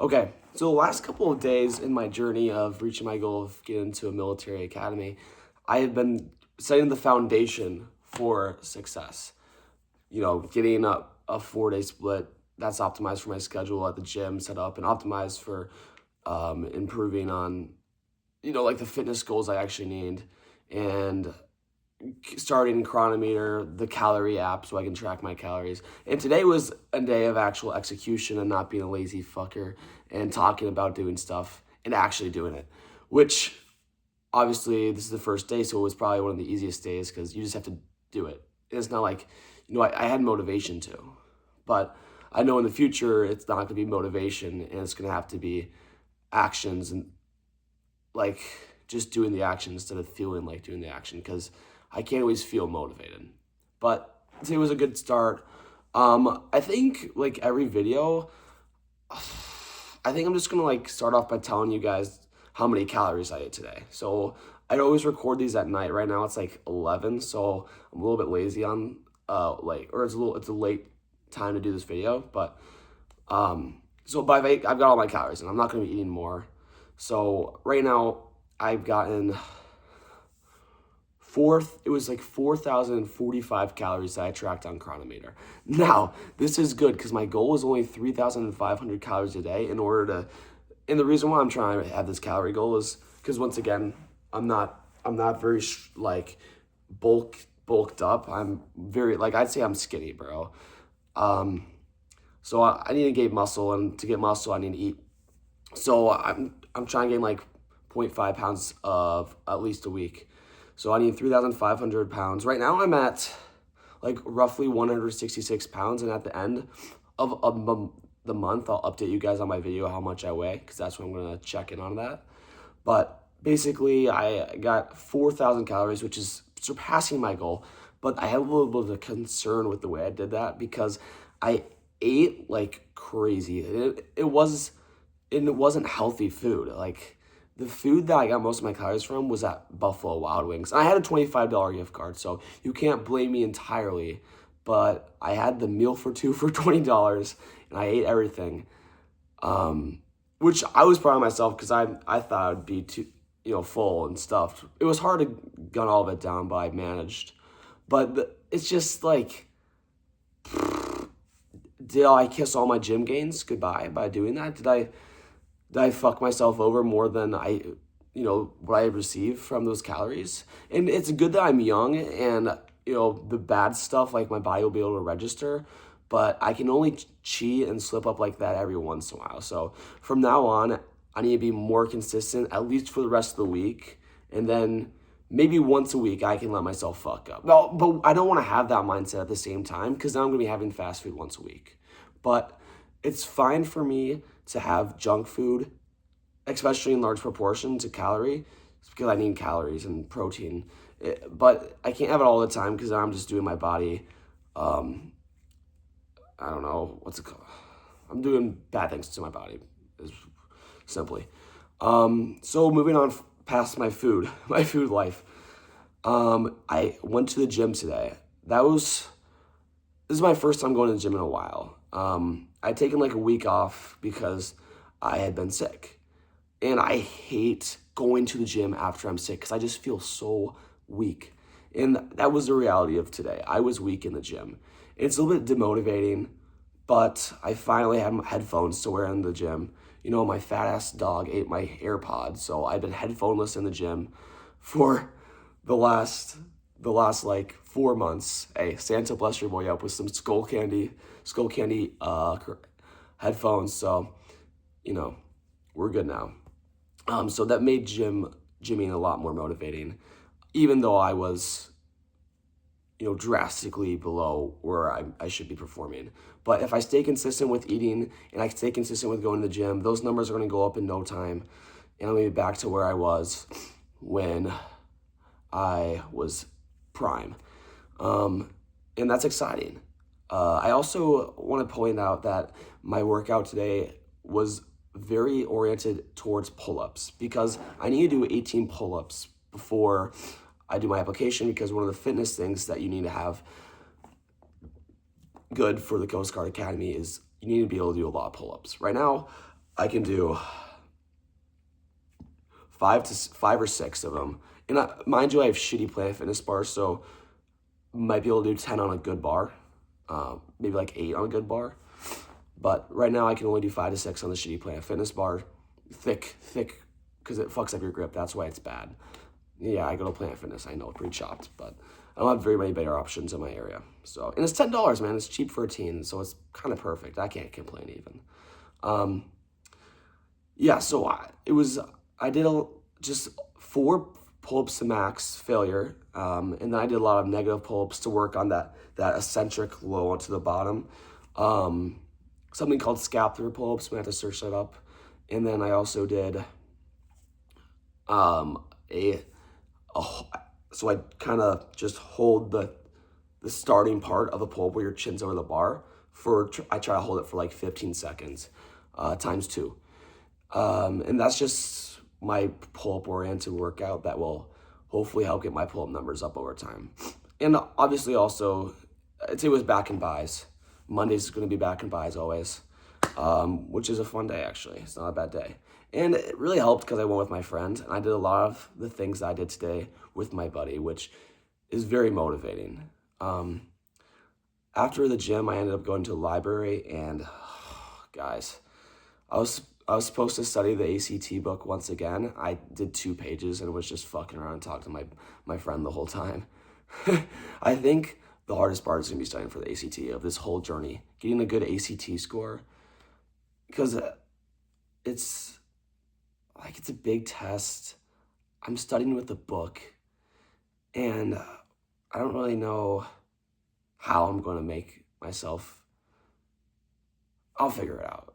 Okay, so the last couple of days in my journey of reaching my goal of getting into a military academy, I have been setting the foundation for success. Getting a 4 day split that's optimized for my schedule at the gym set up and optimized for improving on, like the fitness goals I actually need. And starting Chronometer, the calorie app, so I can track my calories. And today was a day of actual execution and not being a lazy fucker and talking about doing stuff and actually doing it, which obviously this is the first day, so it was probably one of the easiest days because you just have to do it. It's not like, I had motivation to, but I know in the future it's not going to be motivation and it's going to have to be actions and like just doing the action instead of feeling like doing the action because I can't always feel motivated. But today was a good start. I think like every video, I think I'm just gonna like start off by telling you guys how many calories I ate today. So I'd always record these at night. Right now it's like 11, so I'm a little bit lazy on or it's a late time to do this video. But I've got all my calories and I'm not gonna be eating more. So right now I've gotten it was like 4,045 calories that I tracked on Chronometer. Now, this is good because my goal is only 3,500 calories a day and the reason why I'm trying to have this calorie goal is because once again, I'm not very like bulked up. I'm very, like, I'd say I'm skinny, bro. So I need to gain muscle, and to get muscle, I need to eat. So I'm trying to gain like 0.5 pounds of at least a week. So I need 3,500 pounds. Right now I'm at like roughly 166 pounds. And at the end of the month, I'll update you guys on my video how much I weigh because that's when I'm going to check in on that. But basically I got 4,000 calories, which is surpassing my goal. But I had a little bit of a concern with the way I did that because I ate like crazy. It wasn't healthy food. Like the food that I got most of my calories from was at Buffalo Wild Wings. I had a $25 gift card, so you can't blame me entirely. But I had the meal for two for $20, and I ate everything, which I was proud of myself because I thought I'd be too full and stuffed. It was hard to gun all of it down, but I managed. But it's just like, did I kiss all my gym gains goodbye by doing that? Did I fuck myself over more than what I received from those calories? And it's good that I'm young and, the bad stuff, like my body will be able to register, but I can only cheat and slip up like that every once in a while. So from now on, I need to be more consistent, at least for the rest of the week. And then maybe once a week, I can let myself fuck up. No, but I don't want to have that mindset at the same time because then I'm going to be having fast food once a week. But it's fine for me to have junk food, especially in large proportions of calorie, because I need calories and protein. But I can't have it all the time because I'm just doing my body, I don't know, what's it called? I'm doing bad things to my body, is simply. So moving on past my food, my food life. I went to the gym today. This is my first time going to the gym in a while. I'd taken like a week off because I had been sick. And I hate going to the gym after I'm sick because I just feel so weak. And that was the reality of today. I was weak in the gym. It's a little bit demotivating, but I finally had my headphones to wear in the gym. My fat ass dog ate my AirPods, so I've been headphoneless in the gym for the last like 4 months. Hey, Santa bless your boy up with some skull candy headphones. So, we're good now. So that made gymming a lot more motivating, even though I was, drastically below where I should be performing. But if I stay consistent with eating and I stay consistent with going to the gym, those numbers are going to go up in no time. And I'm going to be back to where I was when I was prime. And that's exciting. I also want to point out that my workout today was very oriented towards pull-ups because I need to do 18 pull-ups before I do my application because one of the fitness things that you need to have good for the Coast Guard Academy is you need to be able to do a lot of pull-ups. Right now, I can do five or six of them. And mind you, I have shitty Planet Fitness bars, so might be able to do 10 on a good bar, maybe like 8 on a good bar. But right now I can only do 5 to 6 on the shitty Planet Fitness bar. Thick, because it fucks up your grip. That's why it's bad. Yeah, I go to Planet Fitness. I know, pre-chopped, but I don't have very many better options in my area. So, and it's $10, man. It's cheap for a teen, so it's kind of perfect. I can't complain even. Yeah, so I did just 4 pull-ups to max failure, and then I did a lot of negative pull-ups to work on that eccentric low onto the bottom. Something called scapular pull-ups. We have to search that up. And then I also did so I kind of just hold the starting part of a pull-up where your chin's over the bar I try to hold it for like 15 seconds, times 2. And that's just my pull-up oriented workout that will hopefully help get my pull-up numbers up over time. And obviously also, I'd say it was back and buys. Monday's going to be back and buys always, which is a fun day actually. It's not a bad day. And it really helped because I went with my friend, and I did a lot of the things that I did today with my buddy, which is very motivating. After the gym, I ended up going to the library, and guys, I was supposed to study the ACT book once again. I did 2 pages and was just fucking around and talking to my friend the whole time. I think the hardest part is going to be studying for the ACT of this whole journey, getting a good ACT score, because it's a big test. I'm studying with the book, and I don't really know how I'm going to make myself. I'll figure it out.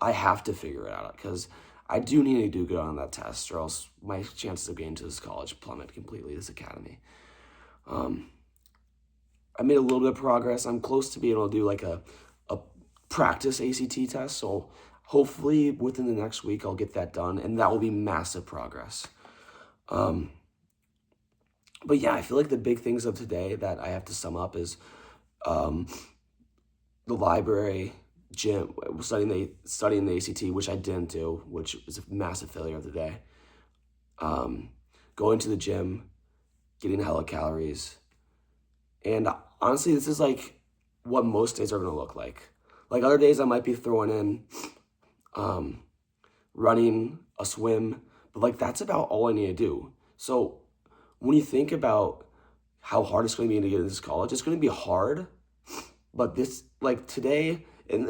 I have to figure it out because I do need to do good on that test, or else my chances of getting to this college plummet completely, this academy. I made a little bit of progress. I'm close to being able to do like a practice ACT test, so hopefully within the next week I'll get that done, and that will be massive progress. But yeah, I feel like the big things of today that I have to sum up is the library, gym, studying the ACT, which I didn't do, which is a massive failure of the day. Going to the gym, getting hella calories, and honestly, this is like what most days are gonna look like. Like other days, I might be throwing in running, a swim, but like that's about all I need to do. So when you think about how hard it's going to be to get into this college, it's going to be hard. But this, like today, and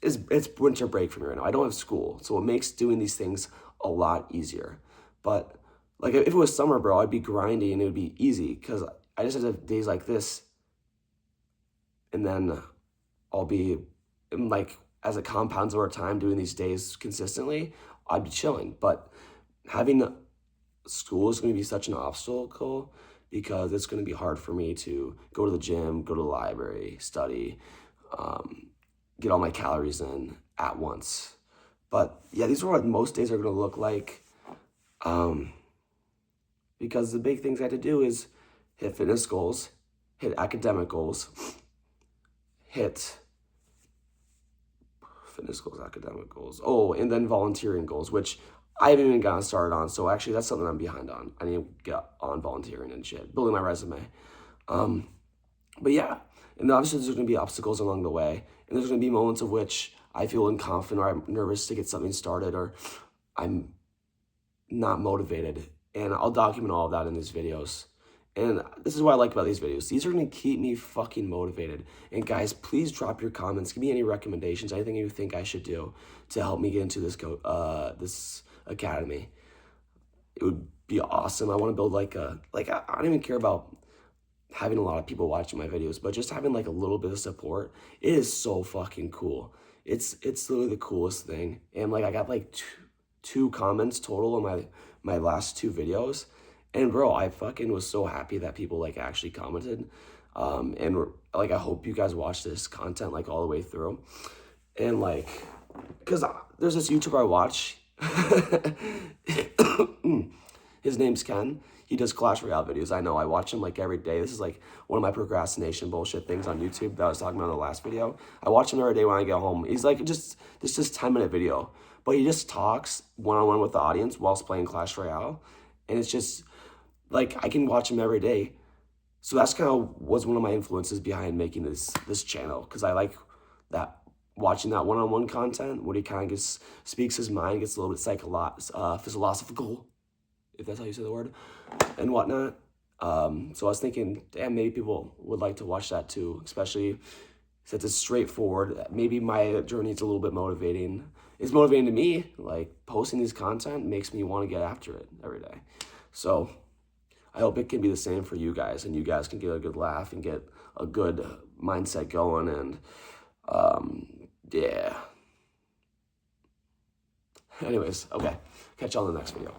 it's winter break for me right now. I don't have school, so it makes doing these things a lot easier. But like if it was summer, bro, I'd be grinding and it would be easy because I just have days like this, and then I'll be like, as it compounds over time, doing these days consistently, I'd be chilling. But having school is going to be such an obstacle because it's going to be hard for me to go to the gym, go to the library, study, get all my calories in at once. But yeah, these are what most days are going to look like, because the big things I had to do is hit fitness goals, hit academic goals, hit fitness goals, academic goals. Oh, and then volunteering goals, which I haven't even gotten started on. So actually, that's something I'm behind on. I need to get on volunteering and shit, building my resume. But yeah, and obviously there's going to be obstacles along the way, and there's going to be moments of which I feel unconfident or I'm nervous to get something started or I'm not motivated, and I'll document all of that in these videos. And this is what I like about these videos. These are going to keep me fucking motivated. And guys, please drop your comments. Give me any recommendations, anything you think I should do to help me get into this this academy. It would be awesome. I want to build like I don't even care about having a lot of people watching my videos, but just having like a little bit of support. It is so fucking cool. It's literally the coolest thing. And like I got like two comments total on my last 2 videos. And bro, I fucking was so happy that people like actually commented. And like I hope you guys watch this content like all the way through. And like, cause there's this YouTuber I watch. His name's Ken. He does Clash Royale videos. I know, I watch him like every day. This is like one of my procrastination bullshit things on YouTube that I was talking about in the last video. I watch him every day when I get home. He's like, this 10-minute video. but he just talks one-on-one with the audience whilst playing Clash Royale. And it's just like I can watch him every day. So that's kind of was one of my influences behind making this channel, because I like that, watching that one-on-one content where he kind of gets speaks his mind, gets a little bit philosophical, if that's how you say the word, and whatnot. So I was thinking, damn, maybe people would like to watch that too, especially since it's straightforward. Maybe my journey is a little bit motivating. It's motivating to me. Like, posting this content makes me want to get after it every day. So I hope it can be the same for you guys, and you guys can get a good laugh and get a good mindset going. And yeah. Anyways, okay. Catch y'all in the next video.